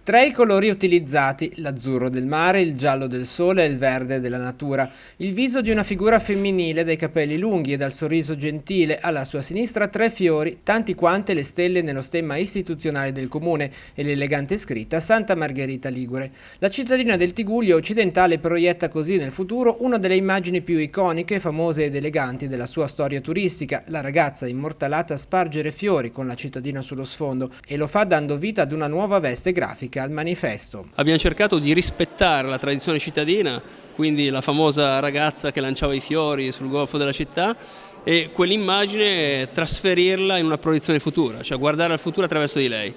Tre i colori utilizzati: l'azzurro del mare, il giallo del sole e il verde della natura. Il viso di una figura femminile dai capelli lunghi e dal sorriso gentile. Alla sua sinistra tre fiori, tanti quante le stelle nello stemma istituzionale del comune, e l'elegante scritta Santa Margherita Ligure. La cittadina del Tigullio occidentale proietta così nel futuro una delle immagini più iconiche, famose ed eleganti della sua storia turistica: la ragazza immortalata a spargere fiori con la cittadina sullo sfondo, e lo fa dando vita ad una nuova veste grafica, al manifesto. Abbiamo cercato di rispettare la tradizione cittadina, quindi la famosa ragazza che lanciava i fiori sul golfo della città, e quell'immagine trasferirla in una proiezione futura, cioè guardare al futuro attraverso di lei.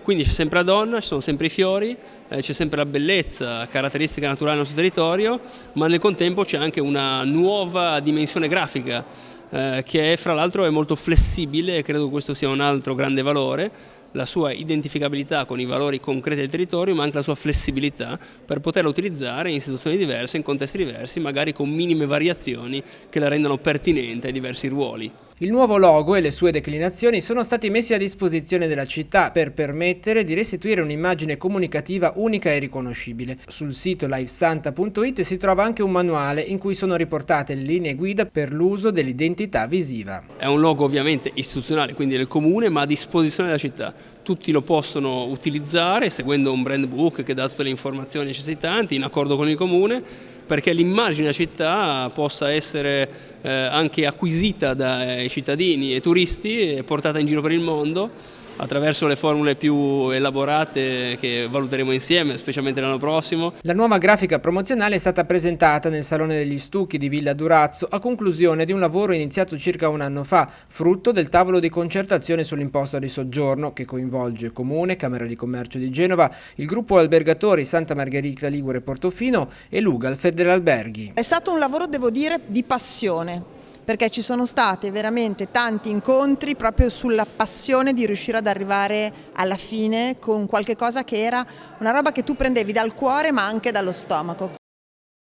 Quindi c'è sempre la donna, ci sono sempre i fiori, c'è sempre la bellezza, caratteristica naturale del nostro territorio, ma nel contempo c'è anche una nuova dimensione grafica che fra l'altro è molto flessibile, e credo che questo sia un altro grande valore, la sua identificabilità con i valori concreti del territorio, ma anche la sua flessibilità per poterla utilizzare in situazioni diverse, in contesti diversi, magari con minime variazioni che la rendano pertinente ai diversi ruoli. Il nuovo logo e le sue declinazioni sono stati messi a disposizione della città per permettere di restituire un'immagine comunicativa unica e riconoscibile. Sul sito livesanta.it si trova anche un manuale in cui sono riportate le linee guida per l'uso dell'identità visiva. È un logo ovviamente istituzionale, quindi del comune, ma a disposizione della città. Tutti lo possono utilizzare seguendo un brand book che dà tutte le informazioni necessitanti in accordo con il comune, perché l'immagine della città possa essere anche acquisita dai cittadini e turisti e portata in giro per il mondo attraverso le formule più elaborate che valuteremo insieme, specialmente l'anno prossimo. La nuova grafica promozionale è stata presentata nel Salone degli Stucchi di Villa Durazzo a conclusione di un lavoro iniziato circa un anno fa, frutto del tavolo di concertazione sull'imposta di soggiorno che coinvolge Comune, Camera di Commercio di Genova, il gruppo albergatori Santa Margherita Ligure Portofino e l'UGAL Federalberghi. È stato un lavoro, devo dire, di passione, perché ci sono stati veramente tanti incontri proprio sulla passione di riuscire ad arrivare alla fine con qualche cosa che era una roba che tu prendevi dal cuore ma anche dallo stomaco.